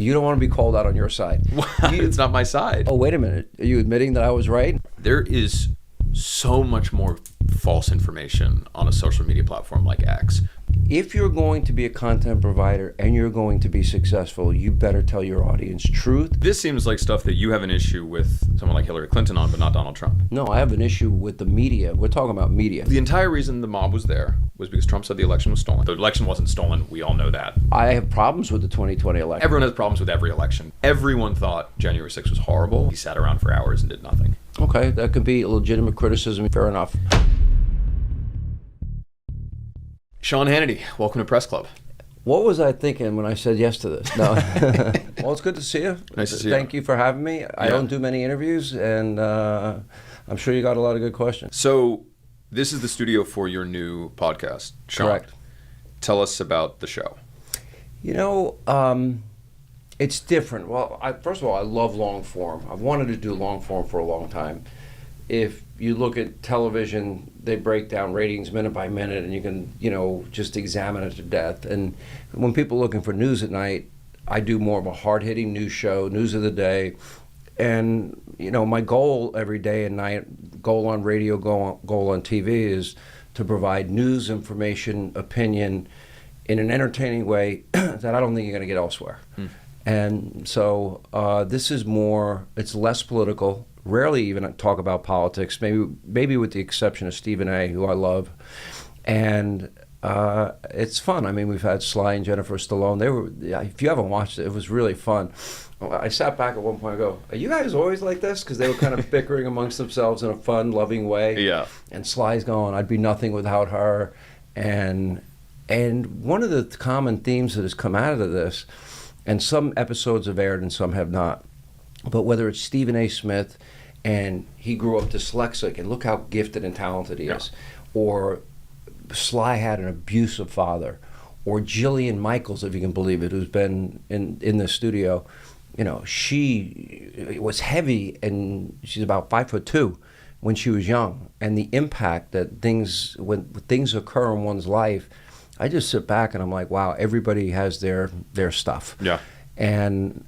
You don't want to be called out on your side. It's not my side. Oh, wait a minute. Are you admitting that I was right? There is so much more false information on a social media platform like X. If you're going to be a content provider and you're going to be successful, you better tell your audience truth. This seems like stuff that you have an issue with someone like Hillary Clinton on, but not Donald Trump. No, I have an issue with the media. We're talking about media. The entire reason the mob was there was because Trump said the election was stolen. The election wasn't stolen. We all know that. I have problems with the 2020 election. Everyone has problems with every election. Everyone thought January 6th was horrible. He sat around for hours and did nothing. Okay, that could be a legitimate criticism. Fair enough. Sean Hannity, welcome to Press Club. What was I thinking when I said yes to this? No. Well, it's good to see you. Nice to see you. Thank you for having me. I don't do many interviews, and I'm sure you got a lot of good questions. So, this is the studio for your new podcast, Sean. Correct. Tell us about the show. You know, it's different. Well, first of all, I love long form. I've wanted to do long form for a long time. If you look at television, they break down ratings minute by minute, and you can, just examine it to death. And when people are looking for news at night, I do more of a hard-hitting news show, news of the day. And, my goal every day and night, goal on radio, goal on TV, is to provide news, information, opinion in an entertaining way that I don't think you're going to get elsewhere. And so this is more, it's less political. Rarely even talk about politics, maybe with the exception of Stephen A., who I love. And it's fun. I mean, we've had Sly and Jennifer Stallone. If you haven't watched it, it was really fun. I sat back at one point and go, are you guys always like this? Because they were kind of bickering amongst themselves in a fun, loving way. Yeah. And Sly's going, I'd be nothing without her. And one of the common themes that has come out of this, and some episodes have aired and some have not, but whether it's Stephen A. Smith, and he grew up dyslexic, and look how gifted and talented he is, or Sly had an abusive father, or Jillian Michaels, if you can believe it, who's been in the studio, she was heavy, and she's about 5'2" when she was young, and the impact that when things occur in one's life, I just sit back and I'm like, wow, everybody has their stuff. Yeah. And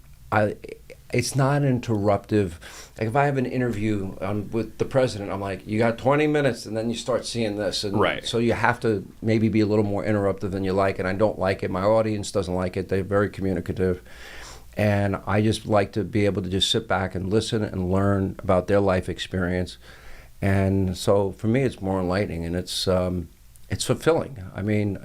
it's not interruptive. Like if I have an interview with the president, I'm like, you got 20 minutes, and then you start seeing this. And right. So you have to maybe be a little more interruptive than you like, and I don't like it. My audience doesn't like it. They're very communicative. And I just like to be able to just sit back and listen and learn about their life experience. And so for me, it's more enlightening, and it's fulfilling. I mean,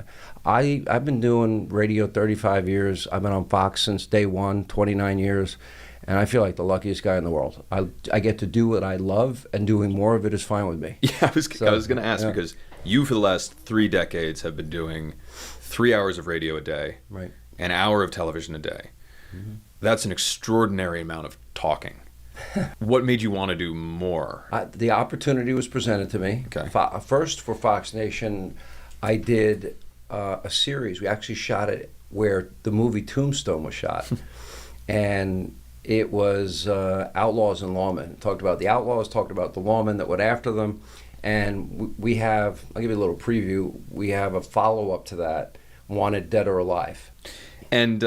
I've been doing radio 35 years. I've been on Fox since day one, 29 years. And I feel like the luckiest guy in the world. I get to do what I love, and doing more of it is fine with me. Yeah, I was going to ask, because you, for the last 3 decades, have been doing 3 hours of radio a day, right, an hour of television a day. Mm-hmm. That's an extraordinary amount of talking. What made you want to do more? The opportunity was presented to me. Okay. First, for Fox Nation, I did a series. We actually shot it where the movie Tombstone was shot. And it was outlaws and lawmen. Talked about the outlaws, talked about the lawmen that went after them. And we have, I'll give you a little preview, we have a follow-up to that, Wanted Dead or Alive. And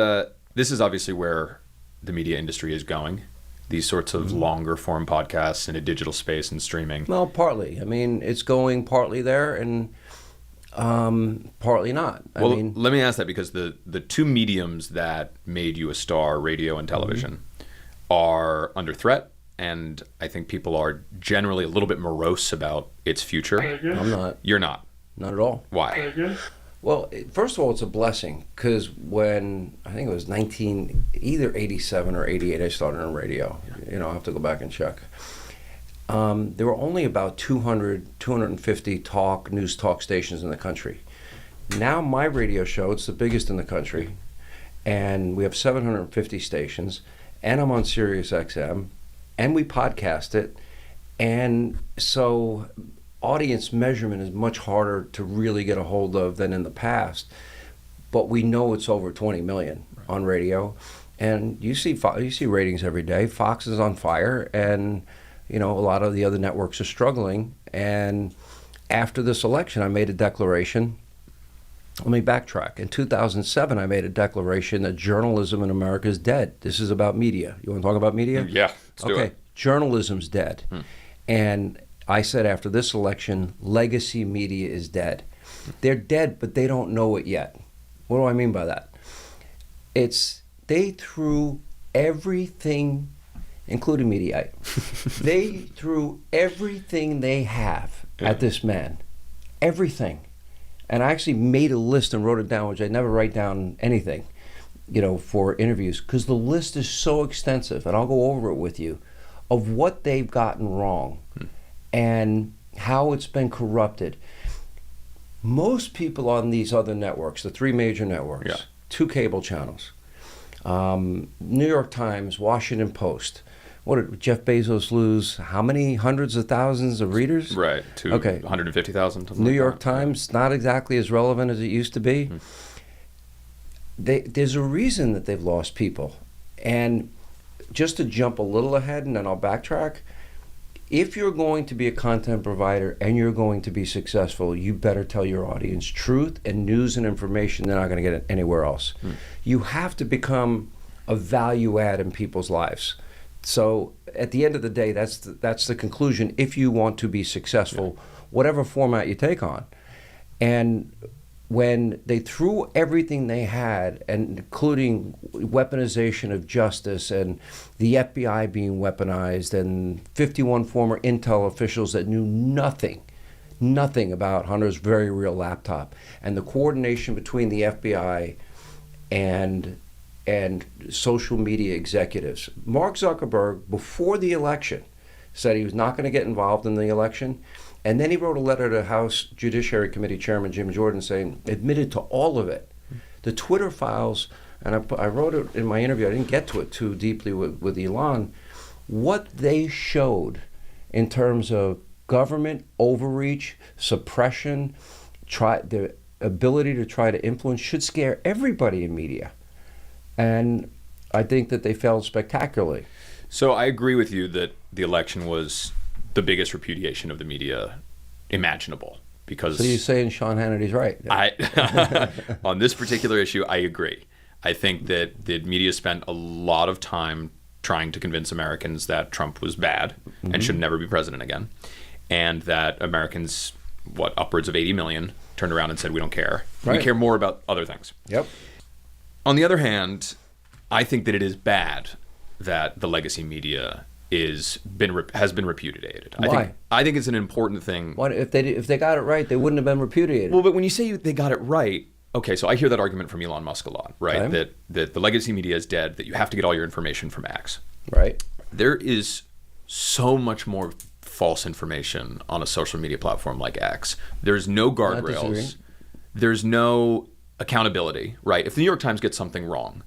this is obviously where the media industry is going, these sorts of longer form podcasts in a digital space and streaming. Well, partly. I mean, it's going partly there and partly not. Well, let me ask that, because the two mediums that made you a star, radio and television, are under threat, and I think people are generally a little bit morose about its future. I'm not. You're not? Not at all. Why? Well, first of all, it's a blessing, because when, I think it was either 87 or 88, I started on radio. I'll have to go back and check. There were only about 250 news talk stations in the country. Now my radio show, it's the biggest in the country, and we have 750 stations, and I'm on Sirius XM, and we podcast it, and so audience measurement is much harder to really get a hold of than in the past, but we know it's over 20 million on radio, and you see ratings every day. Fox is on fire, and a lot of the other networks are struggling. And after this election, I made a declaration Let me backtrack. In 2007, I made a declaration that journalism in America is dead. This is about media. You want to talk about media? Yeah, let's do it. Journalism's dead. And I said after this election, legacy media is dead. They're dead, but they don't know it yet. What do I mean by that? They threw everything, including Mediaite, they threw everything they have at this man. Everything. And I actually made a list and wrote it down, which I never write down anything, for interviews, because the list is so extensive, and I'll go over it with you, of what they've gotten wrong and how it's been corrupted. Most people on these other networks, the 3 major networks, 2 cable channels, New York Times, Washington Post. What did Jeff Bezos lose? How many hundreds of thousands of readers? Right, to 150,000. New York Times, not exactly as relevant as it used to be. There's a reason that they've lost people. And just to jump a little ahead, and then I'll backtrack, if you're going to be a content provider and you're going to be successful, you better tell your audience truth and news and information they're not going to get it anywhere else. You have to become a value add in people's lives. So at the end of the day, that's the conclusion if you want to be successful, whatever format you take on. And when they threw everything they had, and including weaponization of justice and the FBI being weaponized and 51 former intel officials that knew nothing about Hunter's very real laptop, and the coordination between the FBI and social media executives. Mark Zuckerberg, before the election, said he was not going to get involved in the election. And then he wrote a letter to House Judiciary Committee Chairman Jim Jordan saying, admitted to all of it. The Twitter files, and I wrote it in my interview, I didn't get to it too deeply with Elon, what they showed in terms of government overreach, suppression, the ability to try to influence should scare everybody in media. And I think that they failed spectacularly. So I agree with you that the election was the biggest repudiation of the media imaginable. Because so you're saying Sean Hannity's right? On this particular issue, I agree. I think that the media spent a lot of time trying to convince Americans that Trump was bad and should never be president again, and that Americans, upwards of 80 million, turned around and said, we don't care. Right. We care more about other things. Yep. On the other hand, I think that it is bad that the legacy media has been repudiated. Why? I think it's an important thing. What if they got it right, they wouldn't have been repudiated? Well, but when you say they got it right, okay, so I hear that argument from Elon Musk a lot, right? Okay. That the legacy media is dead, that you have to get all your information from X. Right. There is so much more false information on a social media platform like X. There's no guardrails. There's no accountability, right? If the New York Times gets something wrong,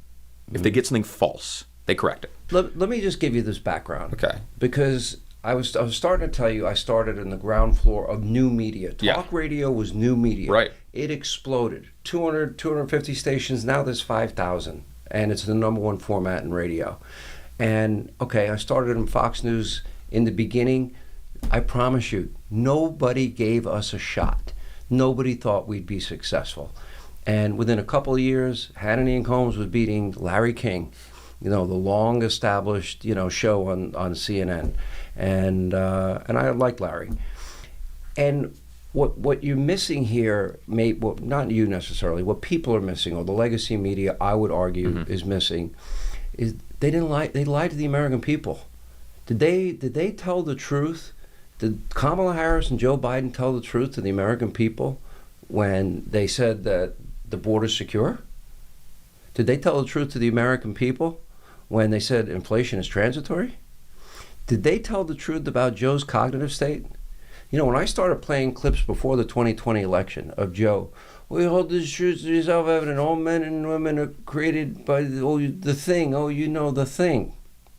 if they get something false, they correct it. Let me just give you this background. Okay. Because I was starting to tell you I started in the ground floor of new media. Talk radio was new media. Right. It exploded. 250 stations, now there's 5,000. And it's the #1 format in radio. And I started in Fox News in the beginning. I promise you, nobody gave us a shot. Nobody thought we'd be successful. And within a couple of years, Hannity and Combs was beating Larry King, the long-established, show on CNN. And I like Larry. And what you're missing here, not you necessarily, what people are missing, or the legacy media, I would argue, is missing, is they lied to the American people. Did they tell the truth? Did Kamala Harris and Joe Biden tell the truth to the American people when they said that the border's secure? Did they tell the truth to the American people when they said inflation is transitory? Did they tell the truth about Joe's cognitive state? When I started playing clips before the 2020 election of Joe, we hold this truth to be self-evident. All men and women are created by the thing. The thing,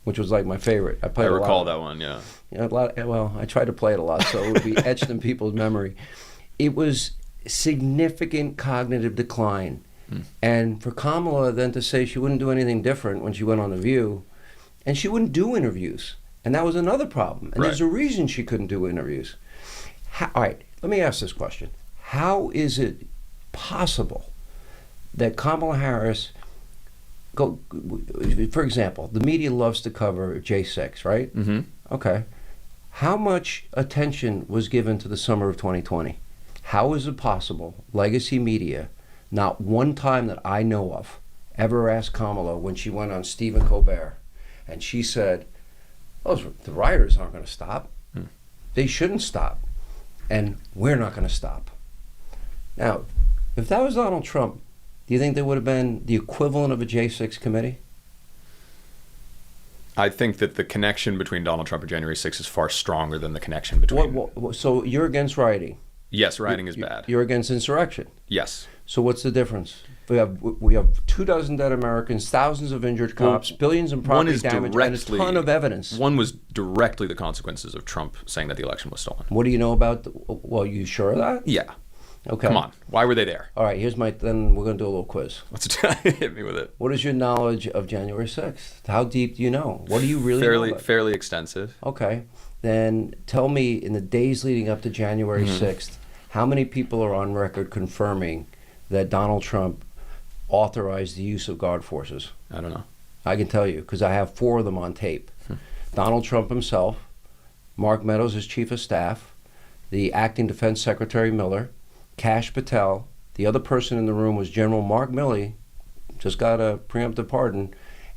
which was like my favorite. I recall that one, yeah. I tried to play it a lot, so it would be etched in people's memory. It was significant cognitive decline. And for Kamala then to say she wouldn't do anything different when she went on The View, and she wouldn't do interviews. And that was another problem. And there's a reason she couldn't do interviews. All right, let me ask this question. How is it possible that Kamala Harris for example, the media loves to cover J6, right? Mm-hmm. Okay. How much attention was given to the summer of 2020? How is it possible legacy media, not one time that I know of, ever asked Kamala when she went on Stephen Colbert and she said, the rioters aren't going to stop. They shouldn't stop. And we're not going to stop. Now, if that was Donald Trump, do you think there would have been the equivalent of a J6 committee? I think that the connection between Donald Trump and January 6th is far stronger than the connection between... So you're against rioting? Yes, rioting is bad. You're against insurrection? Yes. So what's the difference? We have 24 dead Americans, thousands of injured cops, billions in property damage, and a ton of evidence. One was directly the consequences of Trump saying that the election was stolen. What do you know about... Well, you sure of that? Yeah. Okay. Come on. Why were they there? All right, then we're going to do a little quiz. Let's hit me with it. What is your knowledge of January 6th? How deep do you know? What do you really know about? Fairly extensive. Okay. Then tell me, in the days leading up to January 6th, how many people are on record confirming that Donald Trump authorized the use of guard forces? I don't know. I can tell you, because I have 4 of them on tape. Donald Trump himself, Mark Meadows as chief of staff, the acting defense secretary Miller, Kash Patel. The other person in the room was General Mark Milley, just got a preemptive pardon,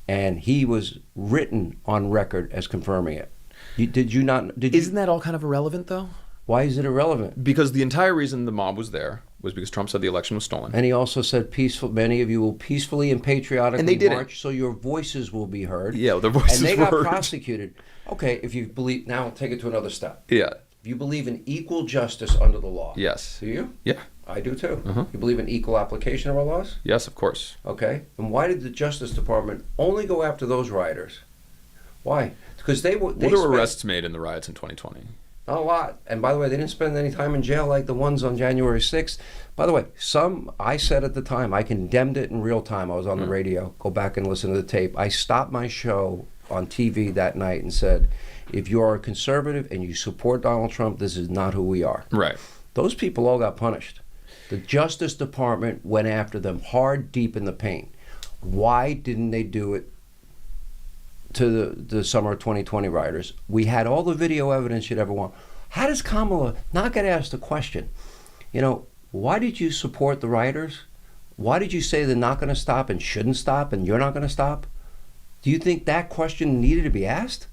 and he was written on record as confirming it. Isn't that all kind of irrelevant, though? Why is it irrelevant? Because the entire reason the mob was there was because Trump said the election was stolen. And he also said many of you will peacefully and patriotically march so your voices will be heard. Yeah, their voices were heard. And they got prosecuted. Okay, if you believe, now I'll take it to another step. Yeah. You believe in equal justice under the law. Yes. Do you? Yeah. I do too. You believe in equal application of our laws? Yes, of course. Okay. And why did the Justice Department only go after those rioters? Why? Because there were arrests made in the riots in 2020. A lot. And by the way, they didn't spend any time in jail like the ones on January 6th. By the way, I said at the time, I condemned it in real time. I was on the radio. Go back and listen to the tape. I stopped my show on TV that night and said, if you are a conservative and you support Donald Trump, this is not who we are. Right. Those people all got punished. The Justice Department went after them hard, deep in the paint. Why didn't they do it to the summer of 2020 rioters? We had all the video evidence you'd ever want. How does Kamala not get asked a question? Why did you support the rioters? Why did you say they're not going to stop and shouldn't stop and you're not going to stop? Do you think that question needed to be asked?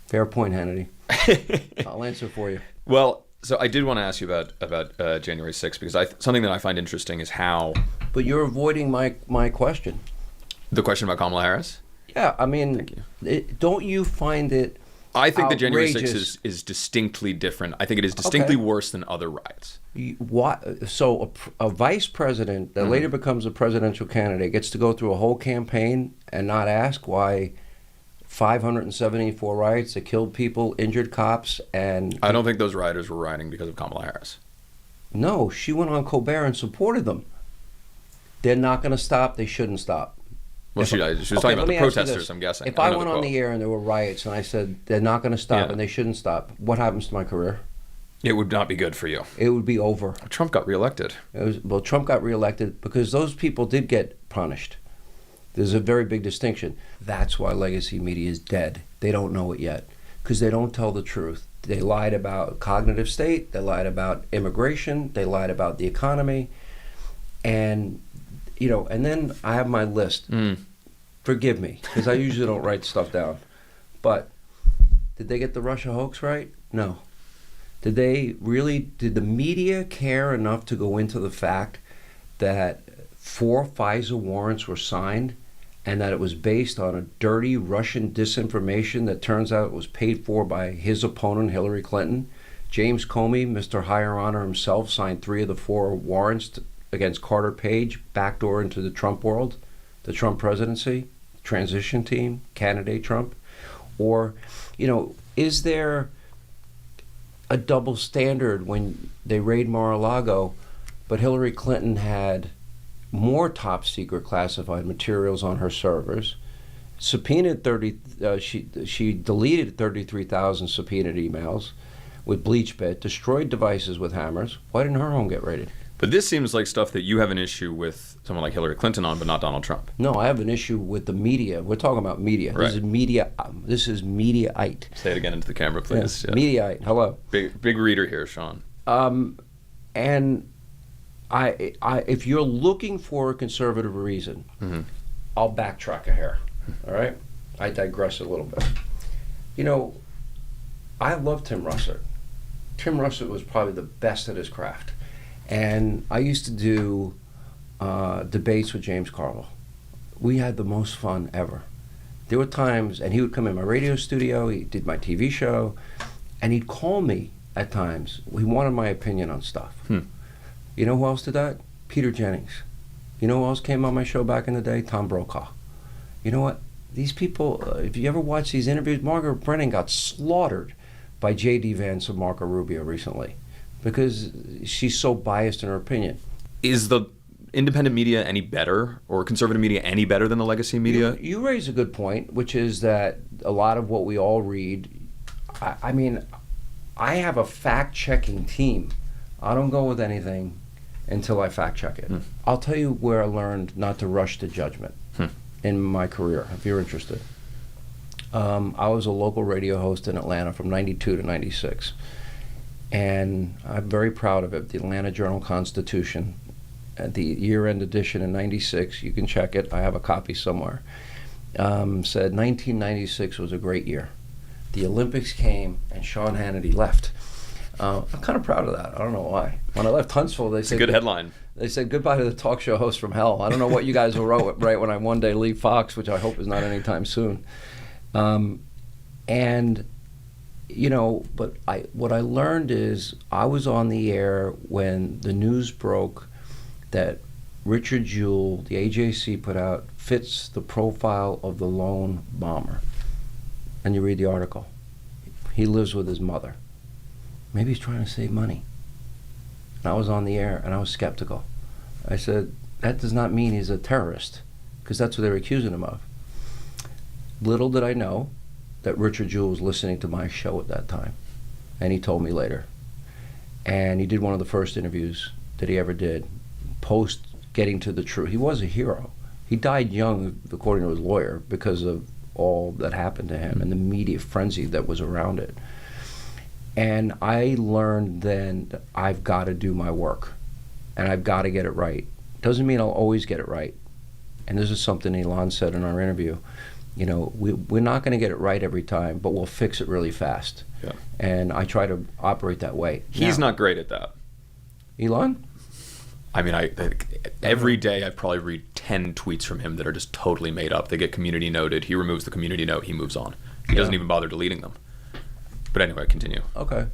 Fair point, Hannity. I'll answer for you. Well, so I did want to ask you about January 6th because something that I find interesting is how... But you're avoiding my question. The question about Kamala Harris? Yeah, I mean, don't you find it I think that January outrageous? 6th is distinctly different. I think it is distinctly worse than other riots. So a vice president that later becomes a presidential candidate gets to go through a whole campaign and not ask why 574 riots that killed people, injured cops, and... I don't think those rioters were rioting because of Kamala Harris. No, she went on Colbert and supported them. They're not going to stop. They shouldn't stop. Well, she was talking about the protesters, I'm guessing. If I went on the air and there were riots and I said they're not going to stop and they shouldn't stop, what happens to my career? It would not be good for you. It would be over. Trump got reelected. Trump got reelected because those people did get punished. There's a very big distinction. That's why legacy media is dead. They don't know it yet because they don't tell the truth. They lied about cognitive state. They lied about immigration. They lied about the economy. And, and then I have my list. Forgive me, because I usually don't write stuff down. But did they get the Russia hoax right? No. Did the media care enough to go into the fact that 4 FISA warrants were signed and that it was based on a dirty Russian disinformation that turns out was paid for by his opponent, Hillary Clinton? James Comey, Mr. Higher Honor himself, signed 3 of the 4 warrants against Carter Page, backdoor into the Trump world, the Trump presidency, transition team, candidate Trump. Or, is there a double standard when they raid Mar-a-Lago, but Hillary Clinton had more top secret classified materials on her servers, subpoenaed she deleted 33,000 subpoenaed emails with BleachBit, destroyed devices with hammers? Why didn't her home get raided? But this seems like stuff that you have an issue with someone like Hillary Clinton on, but not Donald Trump. No, I have an issue with the media. We're talking about media. Right. This is media. This is Mediaite. Say it again into the camera, please. Yeah. Mediaite. Hello. Big reader here, Sean. And I, if you're looking for a conservative reason, I'll backtrack a hair. All right. I digress a little bit. You know, I love Tim Russert. Tim Russert was probably the best at his craft. And I used to do debates with James Carville. We had the most fun ever. There were times, and he would come in my radio studio, he did my TV show, and he'd call me at times. He wanted my opinion on stuff. You know who else did that? Peter Jennings. You know who else came on my show back in the day? Tom Brokaw. You know what? These people, if you ever watch these interviews, Margaret Brennan got slaughtered by J.D. Vance and Marco Rubio recently because she's so biased in her opinion. Is the independent media any better, or conservative media any better than the legacy media? You raise a good point, which is that a lot of what we all read, I mean, I have a fact-checking team. I don't go with anything until I fact-check it. I'll tell you where I learned not to rush to judgment in my career, if you're interested. I was a local radio host in Atlanta from 92 to 96. And I'm very proud of it. The Atlanta Journal-Constitution, at the year-end edition in 96, you can check it, I have a copy somewhere, said 1996 was a great year. The Olympics came and Sean Hannity left. I'm kind of proud of that. I don't know why. When I left Huntsville, they said... It's a good headline. They said goodbye to the talk show host from hell. I don't know what you guys will write when I one day leave Fox, which I hope is not anytime soon. And, you know, but what I learned is I was on the air when the news broke that Richard Jewell, the AJC put out, fits the profile of the lone bomber. And you read the article. He lives with his mother. Maybe he's trying to save money. And I was on the air and I was skeptical. I said, that does not mean he's a terrorist, because that's what they were accusing him of. Little did I know that Richard Jewell was listening to my show at that time. And he told me later. And he did one of the first interviews that he ever did, post getting to the truth. He was a hero. He died young, according to his lawyer, because of all that happened to him and the media frenzy that was around it. And I learned then that I've got to do my work and I've got to get it right. Doesn't mean I'll always get it right. And this is something Elon said in our interview. You know, we're not going to get it right every time, but we'll fix it really fast. Yeah. And I try to operate that way. He's not great at that. Elon? I mean, every day I probably read 10 tweets from him that are just totally made up. They get community noted. He removes the community note. He moves on. He doesn't even bother deleting them. But anyway, continue. Okay.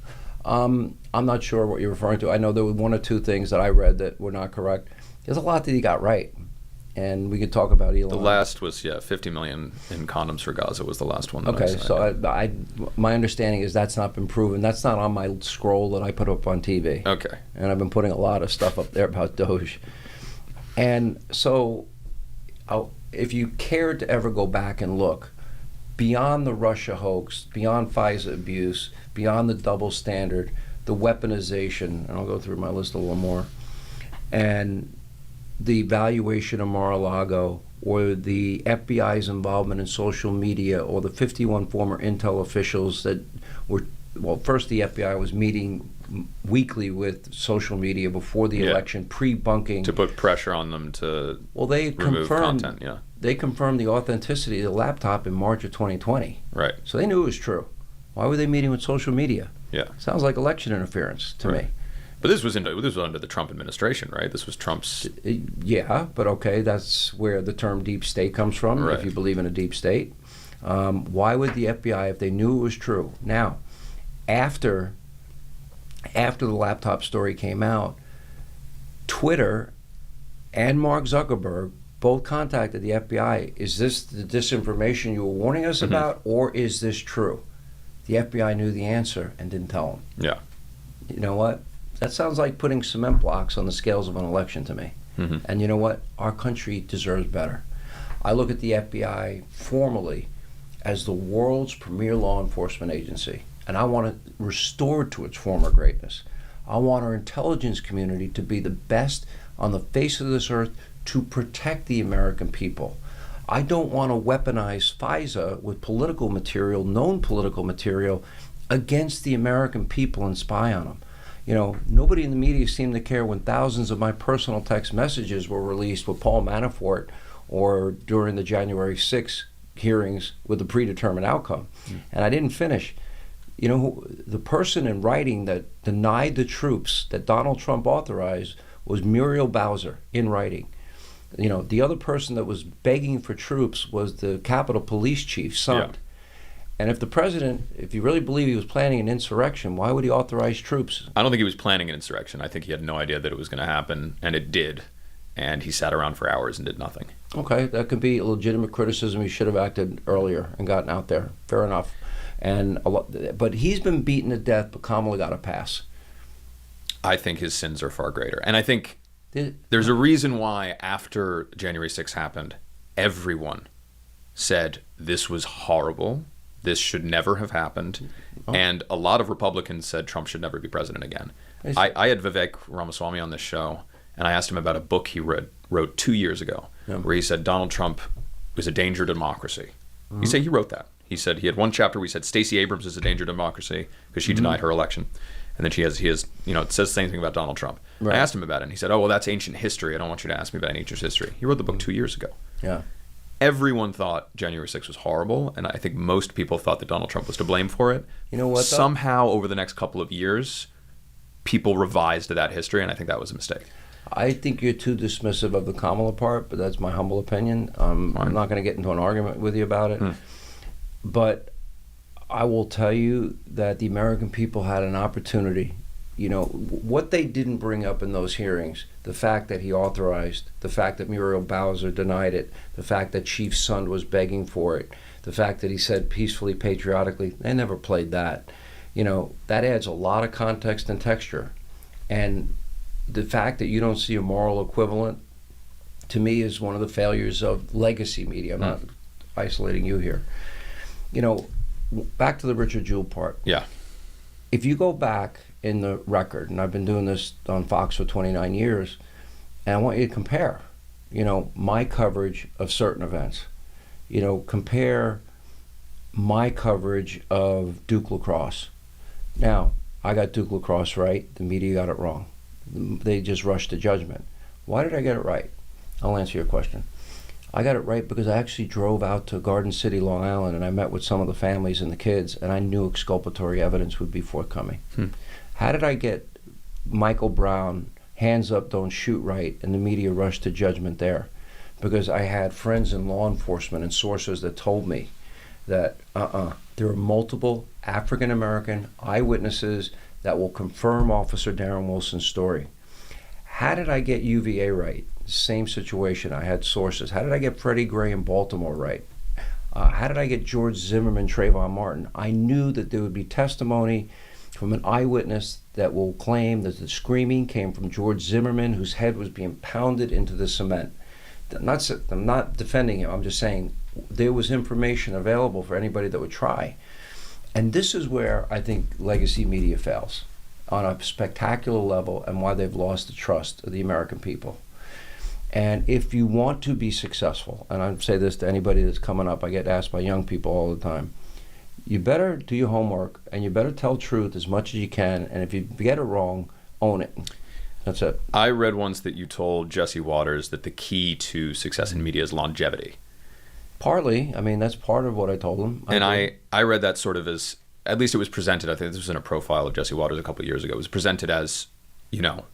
I'm not sure what you're referring to. I know there were one or two things that I read that were not correct. There's a lot that he got right. And we could talk about Elon. The last was, 50 million in condoms for Gaza was the last one. Okay, so my understanding is that's not been proven. That's not on my scroll that I put up on TV. Okay. And I've been putting a lot of stuff up there about DOGE. And so if you cared to ever go back and look, beyond the Russia hoax, beyond FISA abuse, beyond the double standard, the weaponization, and I'll go through my list a little more, and the evaluation of Mar-a-Lago, or the FBI's involvement in social media, or the 51 former intel officials that were, well, first the FBI was meeting weekly with social media before the election, pre-bunking. To put pressure on them to remove content, They confirmed the authenticity of the laptop in March of 2020. Right. So they knew it was true. Why were they meeting with social media? Yeah. Sounds like election interference to me. But this was under the Trump administration, right? This was Trump's... Yeah, but okay, that's where the term deep state comes from, right, if you believe in a deep state. Why would the FBI, if they knew it was true? Now, after the laptop story came out, Twitter and Mark Zuckerberg both contacted the FBI. Is this the disinformation you were warning us about, or is this true? The FBI knew the answer and didn't tell them. Yeah. You know what? That sounds like putting cement blocks on the scales of an election to me. And you know what? Our country deserves better. I look at the FBI formally as the world's premier law enforcement agency, and I want it restored to its former greatness. I want our intelligence community to be the best on the face of this earth to protect the American people. I don't want to weaponize FISA with political material, known political material, against the American people and spy on them. You know, nobody in the media seemed to care when thousands of my personal text messages were released with Paul Manafort or during the January 6th hearings with a predetermined outcome. And I didn't finish. You know, the person in writing that denied the troops that Donald Trump authorized was Muriel Bowser in writing. You know, the other person that was begging for troops was the Capitol Police Chief's son. Yeah. And if the president, if you really believe he was planning an insurrection, why would he authorize troops? I don't think he was planning an insurrection. I think he had no idea that it was going to happen, and it did. And he sat around for hours and did nothing. Okay, that could be a legitimate criticism. He should have acted earlier and gotten out there. Fair enough. And but he's been beaten to death, but Kamala got a pass. I think his sins are far greater. And I think there's a reason why after January 6th happened, everyone said this was horrible. This should never have happened. Oh. And a lot of Republicans said Trump should never be president again. I had Vivek Ramaswamy on this show, and I asked him about a book he wrote 2 years ago, where he said Donald Trump was a danger to democracy. He said he wrote that. He said he had one chapter where he said Stacey Abrams is a danger to democracy because she denied her election. And then he has, you know, it says the same thing about Donald Trump. Right. I asked him about it, and he said, oh, well, that's ancient history. I don't want you to ask me about ancient history. He wrote the book 2 years ago. Yeah. Everyone thought January 6th was horrible, and I think most people thought that Donald Trump was to blame for it. You know what, though? Somehow, over the next couple of years, people revised that history, and I think that was a mistake. I think you're too dismissive of the Kamala part, but that's my humble opinion. I'm not going to get into an argument with you about it. But I will tell you that the American people had an opportunity. You know, what they didn't bring up in those hearings, the fact that he authorized, the fact that Muriel Bowser denied it, the fact that Chief Sund was begging for it, the fact that he said peacefully, patriotically, they never played that. You know, that adds a lot of context and texture. And the fact that you don't see a moral equivalent, to me, is one of the failures of legacy media. I'm not isolating you here. You know, back to the Richard Jewell part. Yeah. If you go back in the record, and I've been doing this on Fox for 29 years, and I want you to compare, you know, my coverage of certain events. You know, compare my coverage of Duke lacrosse. Now, I got Duke lacrosse right. The media got it wrong. They just rushed to judgment. Why did I get it right? I'll answer your question. I got it right because I actually drove out to Garden City, Long Island, and I met with some of the families and the kids, and I knew exculpatory evidence would be forthcoming. How did I get Michael Brown, hands up, don't shoot right, and the media rushed to judgment there? Because I had friends in law enforcement and sources that told me that there are multiple African-American eyewitnesses that will confirm Officer Darren Wilson's story. How did I get UVA right? Same situation. I had sources. How did I get Freddie Gray in Baltimore right? How did I get George Zimmerman, Trayvon Martin? I knew that there would be testimony from an eyewitness that will claim that the screaming came from George Zimmerman, whose head was being pounded into the cement. I'm not defending him. I'm just saying there was information available for anybody that would try. And this is where I think legacy media fails on a spectacular level, and why they've lost the trust of the American people. And if you want to be successful, and I say this to anybody that's coming up, I get asked by young people all the time, you better do your homework, and you better tell truth as much as you can, and if you get it wrong, own it. That's it. I read once that you told Jesse Waters that the key to success in media is longevity. Partly. I mean, that's part of what I told him. And I read that sort of as, at least it was presented, I think this was in a profile of Jesse Waters a couple of years ago, it was presented as, you know,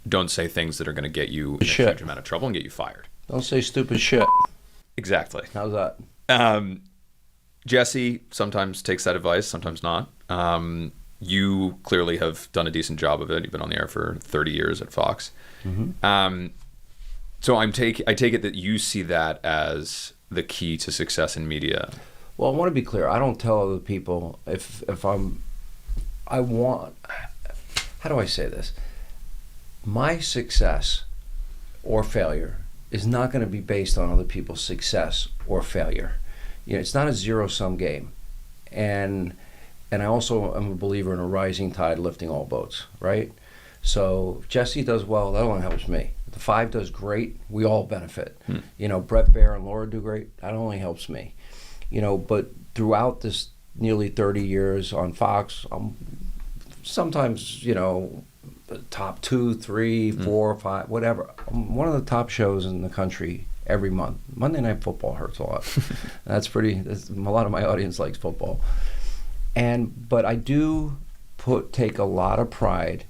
don't say things that are going to get you in a huge amount of trouble and get you fired. Don't say stupid shit. Exactly. How's that? Jesse sometimes takes that advice, sometimes not. You clearly have done a decent job of it. You've been on the air for 30 years at Fox. So I take it that you see that as the key to success in media. Well, I want to be clear. I don't tell other people how do I say this? My success or failure is not going to be based on other people's success or failure. You know, it's not a zero-sum game. And I also am a believer in a rising tide lifting all boats, right? So if Jesse does well, that only helps me. If the 5 does great, we all benefit. Brett Baer and Laura do great, that only helps me. But throughout this nearly 30 years on Fox, I'm sometimes, top 2, 3, 4, 5, whatever. I'm one of the top shows in the country every month. Monday Night Football hurts a lot. That's a lot of my audience likes football. But I do take a lot of pride,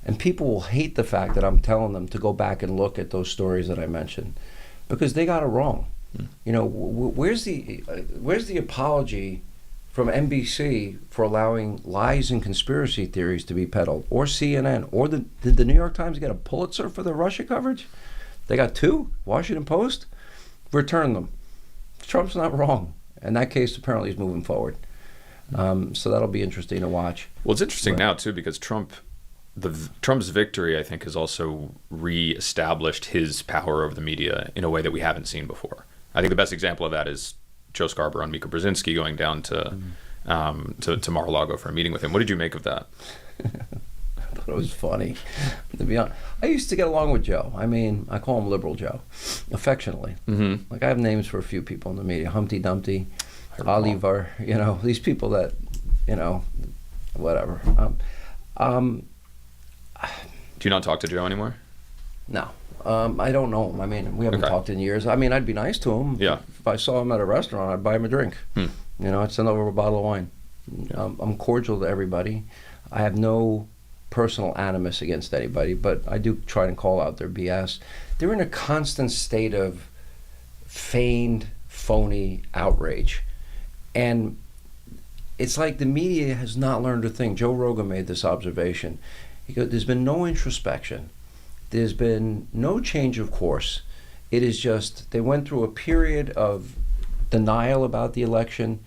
and people will hate the fact that I'm telling them to go back and look at those stories that I mentioned, because they got it wrong. Where's the apology from NBC for allowing lies and conspiracy theories to be peddled, or CNN, or did the New York Times get a Pulitzer for their Russia coverage? They got 2. Washington Post, return them. Trump's not wrong, and that case apparently is moving forward. So that'll be interesting to watch. Well, it's interesting now too, because Trump's victory, I think, has also reestablished his power over the media in a way that we haven't seen before. I think the best example of that is Joe Scarborough and Mika Brzezinski going down to Mar-a-Lago for a meeting with him. What did you make of that? I thought it was funny, to be honest. I used to get along with Joe. I mean, I call him Liberal Joe, affectionately. Like, I have names for a few people in the media: Humpty Dumpty, Oliver. These people that, whatever. Do you not talk to Joe anymore? No. I don't know him. I mean, we haven't talked in years. I mean, I'd be nice to him. Yeah. If I saw him at a restaurant, I'd buy him a drink. I'd send over a bottle of wine. I'm cordial to everybody. I have no personal animus against anybody, but I do try and call out their BS. They're in a constant state of feigned, phony outrage. And it's like the media has not learned a thing. Joe Rogan made this observation. He goes, there's been no introspection. There's been no change of course. It is just, they went through a period of denial about the election,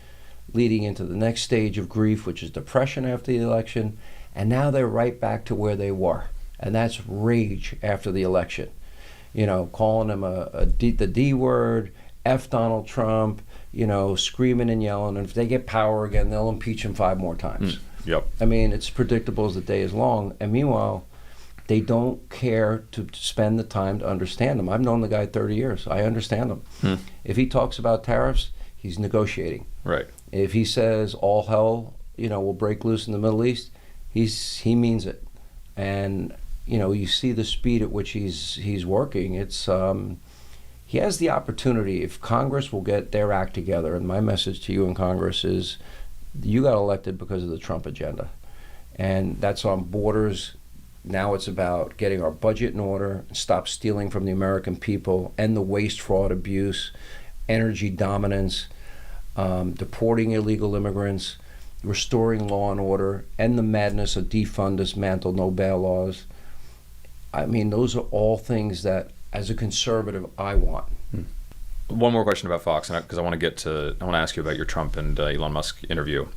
leading into the next stage of grief, which is depression after the election, and now they're right back to where they were, and that's rage after the election. Calling him the D word, F Donald Trump, screaming and yelling, and if they get power again, they'll impeach him 5 more times. Yep. I mean, it's predictable as the day is long, and meanwhile, they don't care to spend the time to understand him. I've known the guy 30 years. I understand him. If he talks about tariffs, he's negotiating. Right. If he says all hell, will break loose in the Middle East, he means it. And you see the speed at which he's working. It's he has the opportunity, if Congress will get their act together. And my message to you in Congress is, you got elected because of the Trump agenda, and that's on borders. Now it's about getting our budget in order, stop stealing from the American people, end the waste, fraud, abuse, energy dominance, deporting illegal immigrants, restoring law and order, end the madness of defund, dismantle, no bail laws. I mean, those are all things that, as a conservative, I want. One more question about Fox, because I want to ask you about your Trump and Elon Musk interview.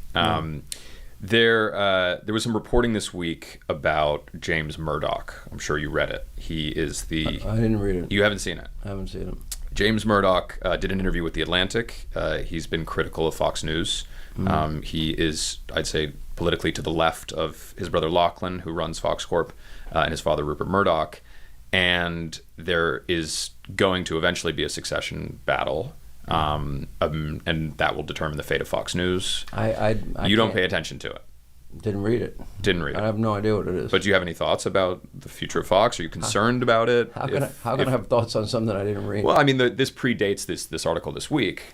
There was some reporting this week about James Murdoch. I'm sure you read it. He is I didn't read it. You haven't seen it? I haven't seen it. James Murdoch did an interview with The Atlantic. He's been critical of Fox News. He is, I'd say, politically to the left of his brother Lachlan, who runs Fox Corp, and his father Rupert Murdoch. And there is going to eventually be a succession battle. And that will determine the fate of Fox News. You don't pay attention to it. Didn't read it. I have no idea what it is. But do you have any thoughts about the future of Fox? Are you concerned about it? How can I have thoughts on something I didn't read? Well, I mean, this predates this article this week.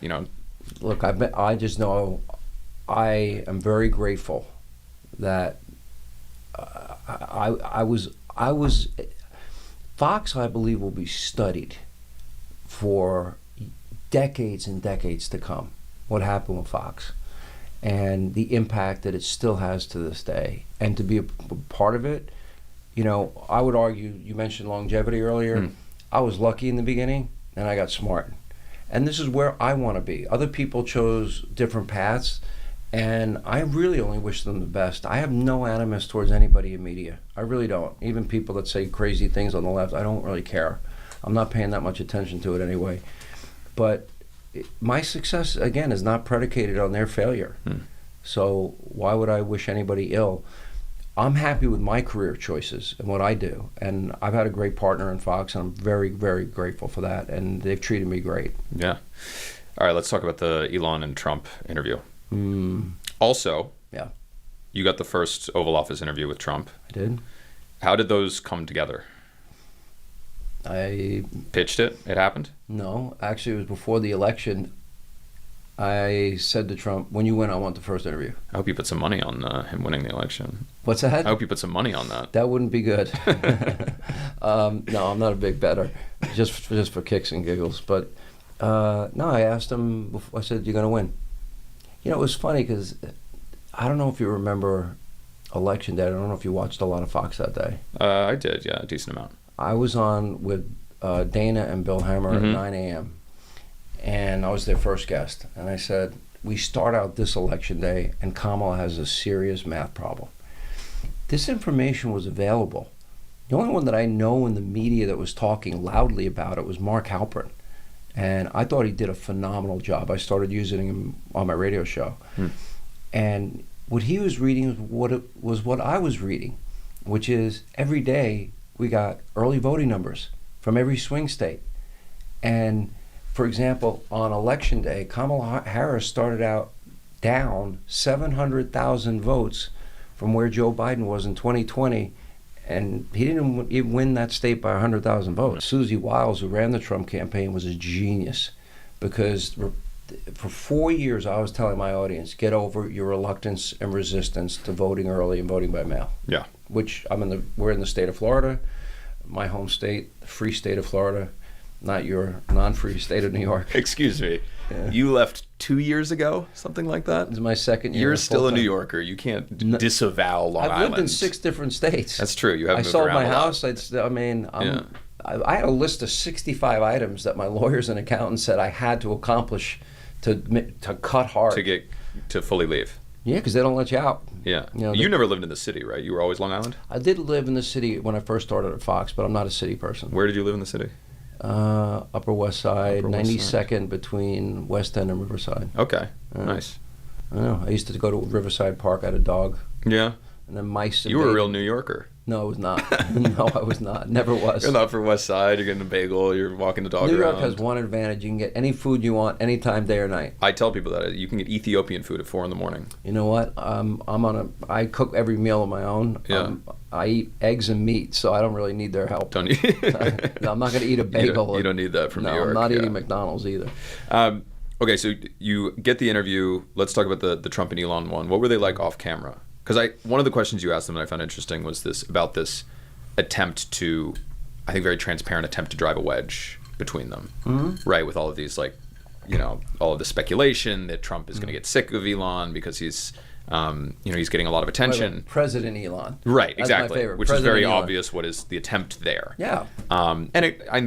Look, I just know I am very grateful that I was Fox, I believe, will be studied for decades and decades to come. What happened with Fox and the impact that it still has to this day, and to be a part of it. I would argue, you mentioned longevity earlier. I was lucky in the beginning and I got smart, and this is where I want to be. Other people chose different paths, and I really only wish them the best. I have no animus towards anybody in media. I really don't. Even people that say crazy things on the left, I don't really care. I'm not paying that much attention to it anyway. But my success, again, is not predicated on their failure. So why would I wish anybody ill? I'm happy with my career choices and what I do. And I've had a great partner in Fox, and I'm very, very grateful for that. And they've treated me great. Yeah. All right, let's talk about the Elon and Trump interview. Also, Yeah, you got the first Oval Office interview with Trump. I did. How did those come together? I Pitched it? It happened? No, actually, it was before the election. I said to Trump, when you win, I want the first interview. I hope you put some money on him winning the election. What's that? I hope you put some money on that. That wouldn't be good. No, I'm not a big bettor, just for kicks and giggles. But no, I asked him, I said, you're going to win. You know, it was funny because I don't know if you remember Election Day. I don't know if you watched a lot of Fox that day. I did, yeah, a decent amount. I was on with Dana and Bill Hemmer at 9 a.m. And I was their first guest. And I said, we start out this election day and Kamala has a serious math problem. This information was available. The only one that I know in the media that was talking loudly about it was Mark Halperin. And I thought he did a phenomenal job. I started using him on my radio show. And what he was reading was what I was reading, which is every day we got early voting numbers from every swing state. And for example, on election day, Kamala Harris started out down 700,000 votes from where Joe Biden was in 2020, and he didn't even win that state by 100,000 votes. Susie Wiles, who ran the Trump campaign, was a genius, because for 4 years I was telling my audience, get over your reluctance and resistance to voting early and voting by mail. Yeah. Which we're in the state of Florida, my home state, the free state of Florida, not your non-free state of New York. Excuse me. Yeah. You left 2 years ago, something like that? This is my second year. You're still a New Yorker. You can't disavow Long Island. I've lived in 6 different states. That's true. You have I moved sold around my a lot. house. I had a list of 65 items that my lawyers and accountants said I had to accomplish to cut hard. To fully leave. Yeah, because they don't let you out. Yeah. You know, You never lived in the city, right? You were always Long Island? I did live in the city when I first started at Fox, but I'm not a city person. Where did you live in the city? Upper West Side, Upper West 92nd between West End and Riverside. Okay. Nice. I know. I used to go to Riverside Park. I had a dog. Yeah. And then mice. You were a real New Yorker. No, I was not. No, I was not. Never was. You're on the Upper West Side. You're getting a bagel. You're walking the dog New around. York has one advantage. You can get any food you want, anytime, day or night. I tell people that you can get Ethiopian food at 4 a.m. You know what? I cook every meal on my own. Yeah. I eat eggs and meat, so I don't really need their help. Don't you? No, I'm not going to eat a bagel. You don't need that from no, New York. I'm not eating McDonald's either. Okay, so you get the interview. Let's talk about the Trump and Elon one. What were they like off camera? Because one of the questions you asked them that I found interesting was this attempt to, I think very transparent attempt to drive a wedge between them, right? With all of these all of the speculation that Trump is going to get sick of Elon because he's getting a lot of attention. President Elon. Right, That's exactly. my favorite. Which President is very Elon. obvious what is the attempt there. Yeah. And I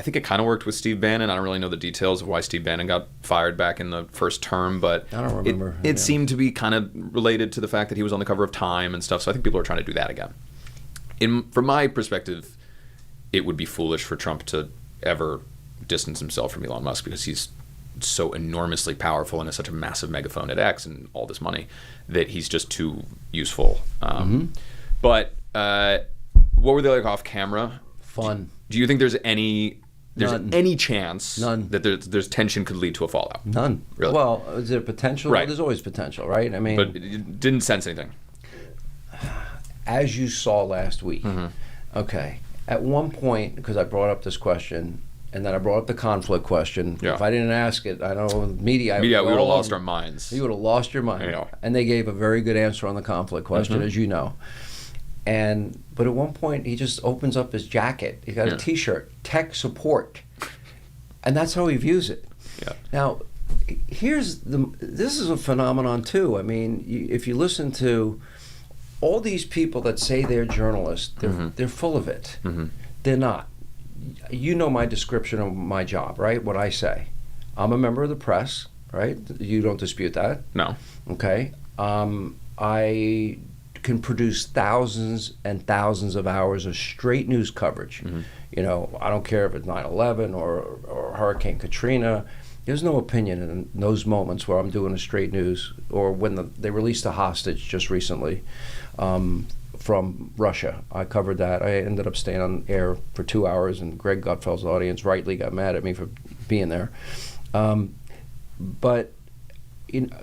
think it kind of worked with Steve Bannon. I don't really know the details of why Steve Bannon got fired back in the first term, but I don't remember. It seemed to be kind of related to the fact that he was on the cover of Time and stuff. So I think people are trying to do that again. From my perspective, it would be foolish for Trump to ever distance himself from Elon Musk because he's so enormously powerful and has such a massive megaphone at X and all this money that he's just too useful. But what were they like off camera? Fun. Do you think there's any chance that there's tension could lead to a fallout? None. Really? Well, is there potential? Right. Well, there's always potential, right? I mean, But you didn't sense anything. As you saw last week, okay, at one point, because I brought up this question, and then I brought up the conflict question. Yeah. If I didn't ask it, I know media, We would have lost our minds. You would have lost your mind. Yeah. And they gave a very good answer on the conflict question, as you know. But at one point, he just opens up his jacket. He got a T-shirt, tech support, and that's how he views it. Yeah. Now, this is a phenomenon too. I mean, if you listen to all these people that say they're journalists, they're full of it. They're not. You know my description of my job, right? What I say. I'm a member of the press, right? You don't dispute that? No. Okay. I can produce thousands and thousands of hours of straight news coverage. I don't care if it's 9/11 or Hurricane Katrina. There's no opinion in those moments where I'm doing a straight news, or when they released a hostage just recently from Russia. I covered that. I ended up staying on air for 2 hours, and Greg Gutfeld's audience rightly got mad at me for being there. But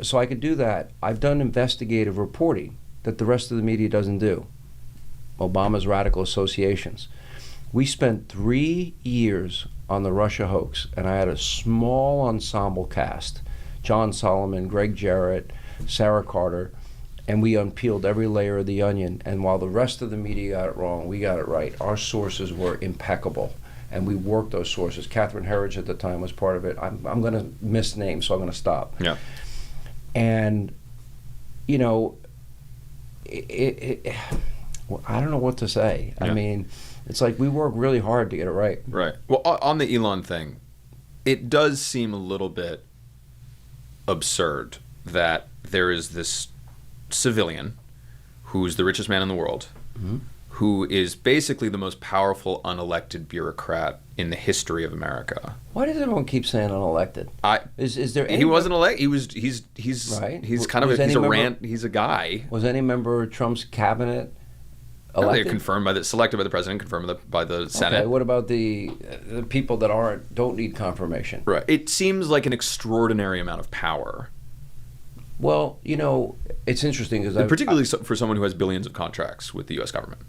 so I could do that. I've done investigative reporting that the rest of the media doesn't do. Obama's radical associations. We spent 3 years on the Russia hoax, and I had a small ensemble cast: John Solomon, Greg Jarrett, Sarah Carter, and we unpeeled every layer of the onion. And while the rest of the media got it wrong, we got it right. Our sources were impeccable, and we worked those sources. Catherine Herridge at the time was part of it. I'm going to miss names, so I'm going to stop. Yeah. And, you know, well, I don't know what to say. Yeah. I mean, it's like we work really hard to get it right. Right. Well, on the Elon thing, it does seem a little bit absurd that there is this civilian who's the richest man in the world, who is basically the most powerful unelected bureaucrat in the history of America. Why does everyone keep saying unelected? Is there any? He wasn't elected. He's Right. He's kind of Was he's any a member- rant. He's a guy. Was any member of Trump's cabinet They're elected? confirmed selected by the president, confirmed by the Senate. Okay, what about the people that don't need confirmation? Right. It seems like an extraordinary amount of power, Well, you know, it's interesting because particularly for someone who has billions of contracts with the U.S. government.